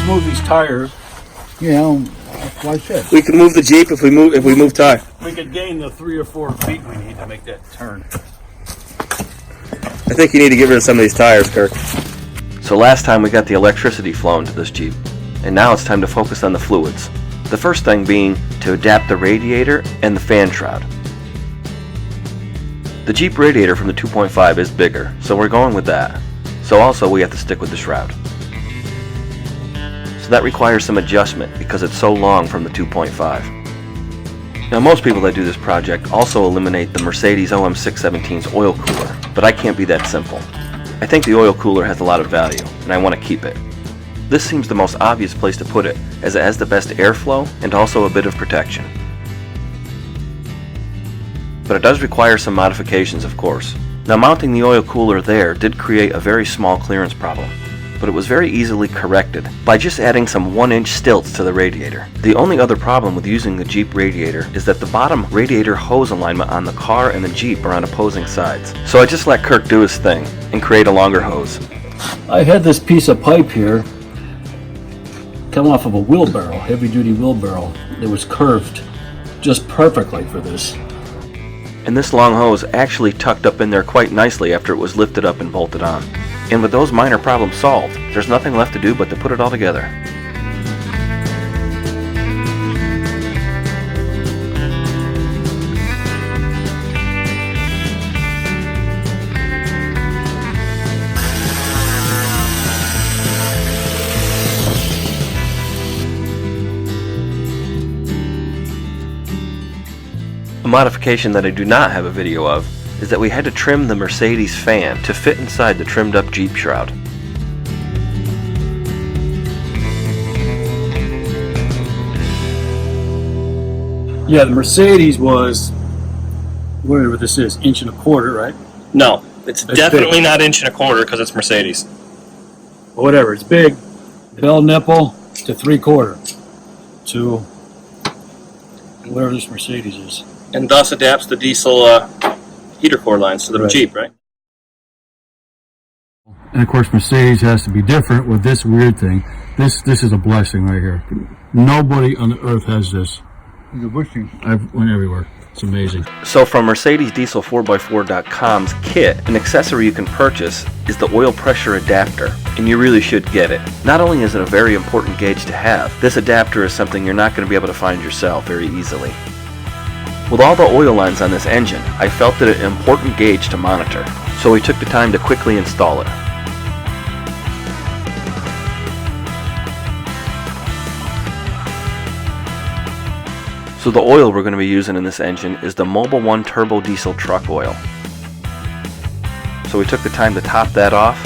just move these tires. You know, that's what I said. We can move the Jeep if we move tire. We could gain the 3 or 4 feet we need to make that turn. I think you need to get rid of some of these tires, Kirk. So last time we got the electricity flowing to this Jeep, and now it's time to focus on the fluids. The first thing being to adapt the radiator and the fan shroud. The Jeep radiator from the 2.5 is bigger, so we're going with that. So also we have to stick with the shroud. So that requires some adjustment because it's so long from the 2.5. Now most people that do this project also eliminate the Mercedes OM617's oil cooler, but I can't be that simple. I think the oil cooler has a lot of value, and I want to keep it. This seems the most obvious place to put it, as it has the best airflow and also a bit of protection. But it does require some modifications, of course. Now mounting the oil cooler there did create a very small clearance problem, but it was very easily corrected by just adding some 1-inch stilts to the radiator. The only other problem with using the Jeep radiator is that the bottom radiator hose alignment on the car and the Jeep are on opposing sides. So I just let Kirk do his thing and create a longer hose. I had this piece of pipe here come off of a wheelbarrow, heavy duty wheelbarrow. It was curved just perfectly for this. And this long hose actually tucked up in there quite nicely after it was lifted up and bolted on. And with those minor problems solved, there's nothing left to do but to put it all together. A modification that I do not have a video of is that we had to trim the Mercedes fan to fit inside the trimmed up Jeep shroud. Yeah, the Mercedes was, whatever this is, 1.25 inches, right? No, it's definitely big. not 1.25 inches because it's Mercedes. Whatever, it's big. Bell nipple to 3/4 to whatever this Mercedes is. And thus adapts the diesel heater core lines to the Right. Jeep, right? And of course, Mercedes has to be different with this weird thing. This is a blessing right here. Nobody on the earth has this. The bushing. I've went everywhere. It's amazing. So from MercedesDieselFour4.com's kit, an accessory you can purchase is the oil pressure adapter, and you really should get it. Not only is it a very important gauge to have, this adapter is something you're not going to be able to find yourself very easily. With all the oil lines on this engine, I felt it an important gauge to monitor, so we took the time to quickly install it. So the oil we're going to be using in this engine is the Mobil 1 Turbo Diesel Truck Oil. So we took the time to top that off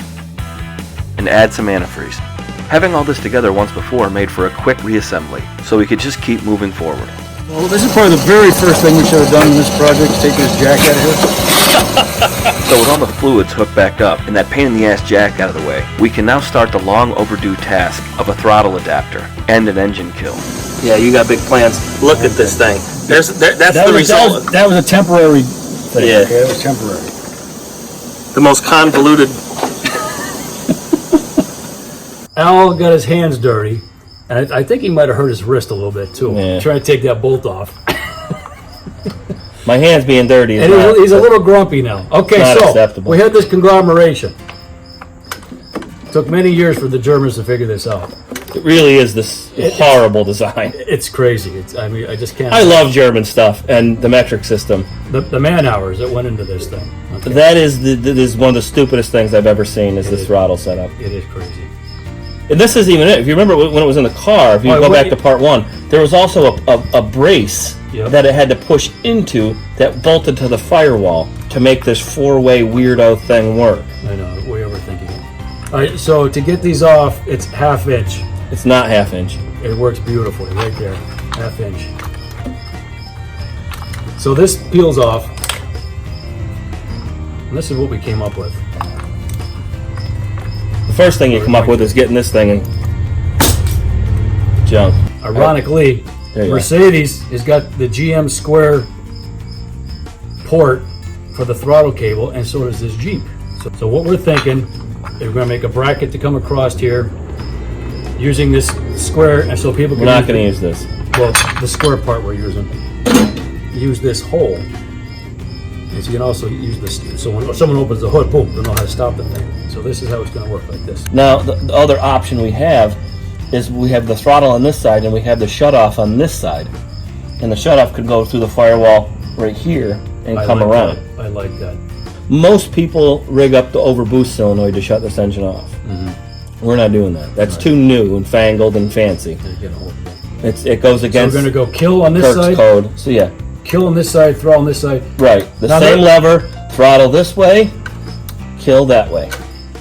and add some antifreeze. Having all this together once before made for a quick reassembly, so we could just keep moving forward. Well, this is probably the very first thing we should have done in this project, is take this jack out of here. So with all the fluids hooked back up and that pain in the ass jack out of the way, we can now start the long overdue task of a throttle adapter and an engine kill. Yeah, you got big plans. Look at this thing. That's the result. That was a temporary thing. Yeah. Okay, it was temporary. The most convoluted. Al got his hands dirty, and I think he might have hurt his wrist a little bit too. Yeah. Trying to take that bolt off. My hands being dirty is And not, he's a little grumpy now. Okay, not so acceptable. we had this conglomeration. Took many years for the Germans to figure this out. It really is this horrible design. It's crazy. I mean, I just can't. I love German stuff and the metric system. the man hours that went into this thing. Okay. That is one of the stupidest things I've ever seen is this throttle setup. It is crazy. And this isn't even it. If you remember when it was in the car, if you go back to part 1, there was also a brace that it had to push into that bolted to the firewall to make this 4-way weirdo thing work. I know, way overthinking it. All right, so to get these off, it's 1/2 inch. It's not 1/2 inch. It works beautifully right there, 1/2 inch. So this peels off. And this is what we came up with. The first thing you come up with is getting this thing in junk. Ironically, Mercedes has got the GM square port for the throttle cable, and so does this Jeep. So what we're thinking is we're going to make a bracket to come across here, using this square, and so people can. We're not going to use this. Well, the square part we're using. Use this hole, and so you can also use this. So when someone opens the hood, boom, they'll know how to stop the thing. So this is how it's going to work, like this. Now, the other option we have is we have the throttle on this side and we have the shutoff on this side. And the shutoff could go through the firewall right here and come like around. That. I like that. Most people rig up the overboost solenoid to shut this engine off. We're not doing that. That's too new and fangled and fancy. It goes against So we're going to go kill on this Kirk's side. code. So yeah. Kill on this side, throttle on this side. Right. The Now same lever, throttle this way, kill that way.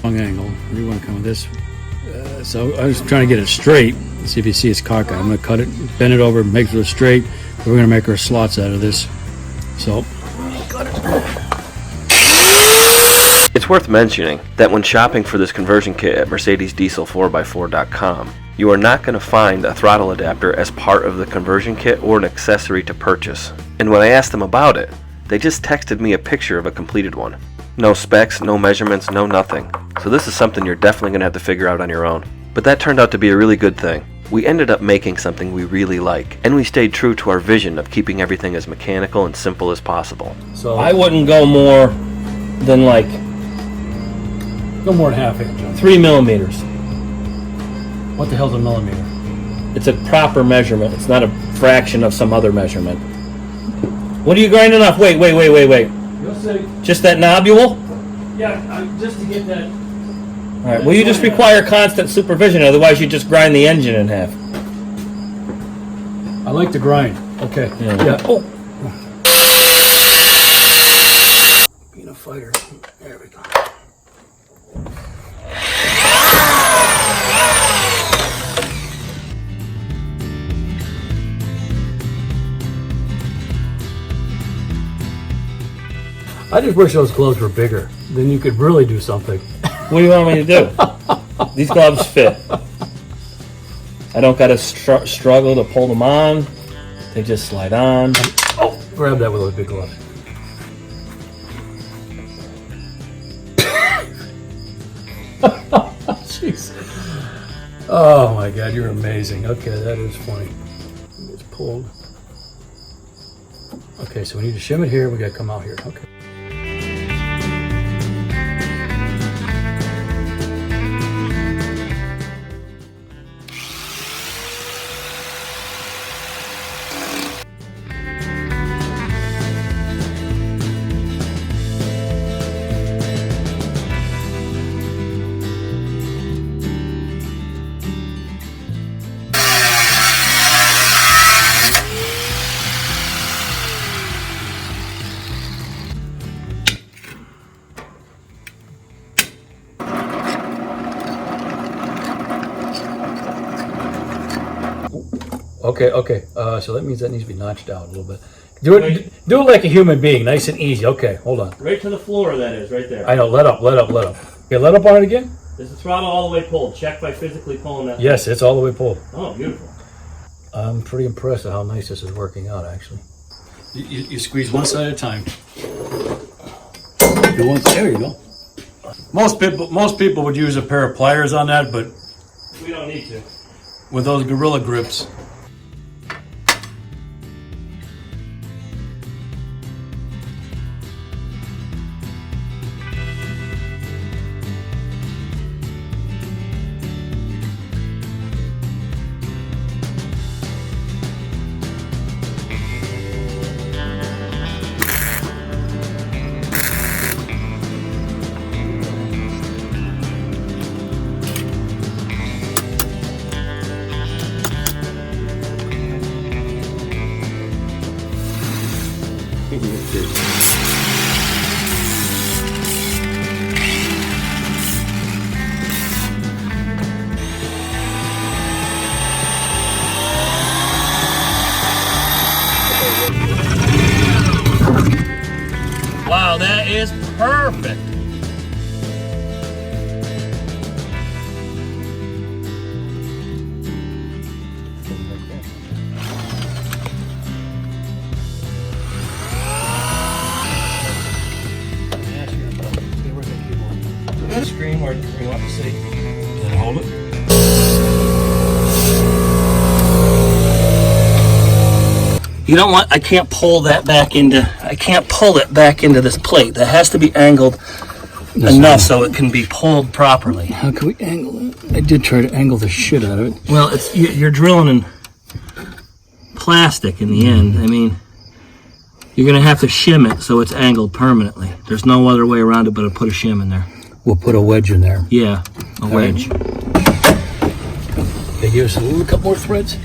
Long angle. You want to come with this. So I was trying to get it straight. Let's see if you see it's cockeyed. I'm going to cut it, bend it over, make it straight. We're going to make our slots out of this. So, It's worth mentioning that when shopping for this conversion kit at mercedesdiesel4x4.com, you are not going to find a throttle adapter as part of the conversion kit or an accessory to purchase. And when I asked them about it, they just texted me a picture of a completed one. No specs, no measurements, no nothing. So this is something you're definitely going to have to figure out on your own. But that turned out to be a really good thing. We ended up making something we really like, and we stayed true to our vision of keeping everything as mechanical and simple as possible. so I wouldn't go more than like no more than half inch. 3 millimeters. What the hell's a millimeter? It's a proper measurement. It's not a fraction of some other measurement. What are you grinding off? Wait. You'll see. Just that nobule? Yeah, just to get that. All right. Well, you just require constant supervision. Otherwise, you just grind the engine in half. I like to grind. Okay. Yeah. Oh. Being a fighter. There we go. I just wish those gloves were bigger. Then you could really do something. What do you want me to do? These gloves fit. I don't got to struggle to pull them on. They just slide on. Oh, grab that with those big gloves. Jeez. Oh my God, you're amazing. Okay, that is funny. It's pulled. Okay, so we need to shim it here. We got to come out here. Okay. Okay. So that means that needs to be notched out a little bit. Do it like a human being, nice and easy. Okay, hold on. Right to the floor, that is, right there. I know. Let up. Okay, let up on it again. Is the throttle all the way pulled? Check by physically pulling that. Yes, it's all the way pulled. Oh, beautiful. I'm pretty impressed at how nice this is working out, actually. You squeeze one side at a time. There you go. Most people would use a pair of pliers on that, but We don't need to. with those Gorilla grips. Wow, that is perfect. Screen where you want to see. Hold it. You don't want, I can't pull that back into, I can't pull it back into this plate. That has to be angled enough so it can be pulled properly. How can we angle it? I did try to angle the shit out of it. Well, it's you're drilling in plastic in the end. I mean, you're going to have to shim it so it's angled permanently. There's no other way around it but to put a shim in there. We'll put a wedge in there. Yeah, a wedge. Okay, give us a couple more threads.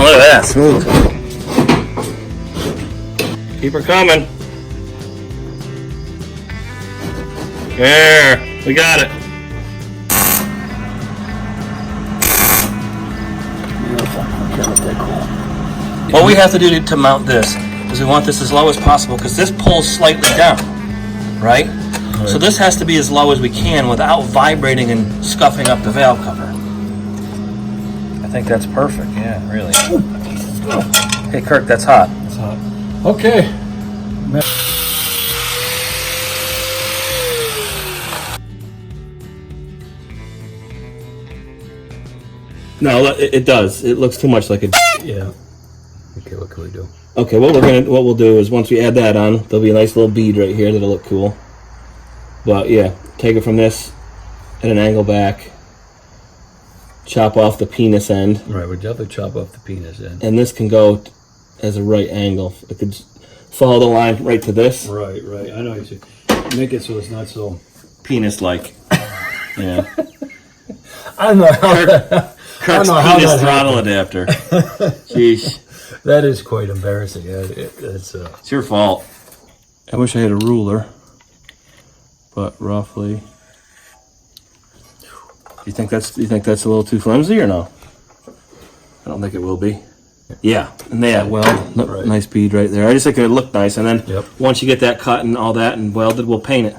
Look at that, smooth. Keep her coming. There, we got it. What we have to do to mount this is we want this as low as possible because this pulls slightly down, right? So this has to be as low as we can without vibrating and scuffing up the valve cover. I think that's perfect, yeah, really. Hey, Kirk, that's hot. It's hot. Okay. No, it does. It looks too much like a. Yeah. Okay, what can we do? Okay, what we'll do is once we add that on, there'll be a nice little bead right here that'll look cool. But yeah, take it from this at an angle back. Chop off the penis end. Right, we'll definitely chop off the penis end. And this can go as a right angle. It could follow the line right to this. Right. I know you see. Make it so it's not so Penis-like. Yeah. I don't know how Kirk's penis throttle adapter. Jeez. That is quite embarrassing. It's your fault. I wish I had a ruler. But roughly. Do you think that's a little too flimsy or no? I don't think it will be. Yeah, and that weld, Right. Nice bead right there. I just think it would look nice, and then Yep. once you get that cut and all that and welded, we'll paint it.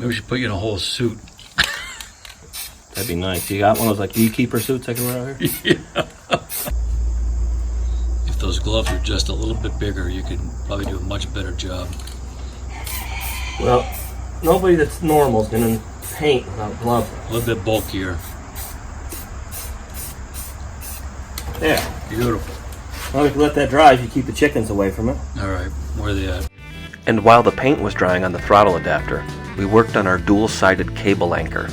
maybe we should put you in a whole suit. That'd be nice. You got one of those like beekeeper suits I can wear out here? Yeah. If those gloves were just a little bit bigger, you could probably do a much better job. Well, nobody that's normal is gonna paint without gloves. A little bit bulkier. Yeah. Beautiful. Well, we can let that dry if you keep the chickens away from it. All right, where are they at? And while the paint was drying on the throttle adapter, we worked on our dual-sided cable anchor.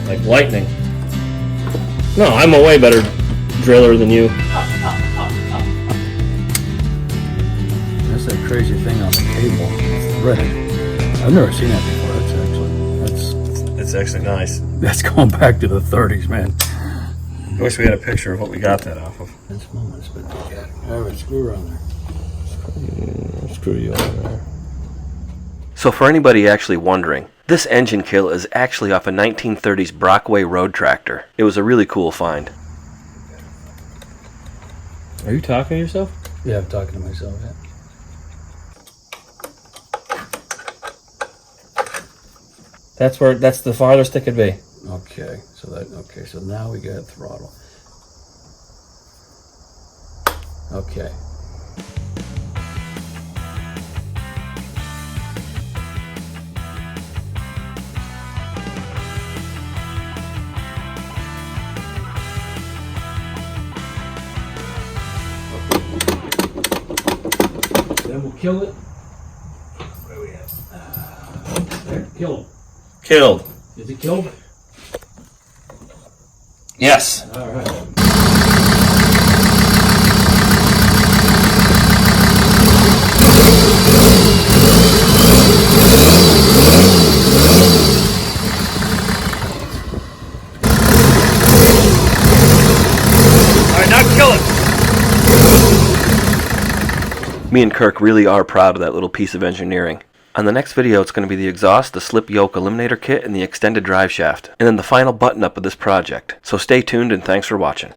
Like lightning. No, I'm a way better driller than you. That's that crazy thing on the cable. It's threaded. I've never seen that before. It's actually nice. That's going back to the 30s, man. I wish we had a picture of what we got that off of. That's moments, but they got it. All right, screw around there. Screw you on there. So for anybody actually wondering, this engine kill is actually off a 1930s Brockway road tractor. It was a really cool find. Are you talking to yourself? Yeah, I'm talking to myself, yeah. That's the farthest it could be. Okay, so now we got throttle. Okay. Then we'll kill it. Where are we at? There, kill him. Killed. Is it killed? Yes. All right. Me and Kirk really are proud of that little piece of engineering. On the next video, it's going to be the exhaust, the slip yoke eliminator kit, and the extended drive shaft, and then the final button up of this project. So stay tuned and thanks for watching.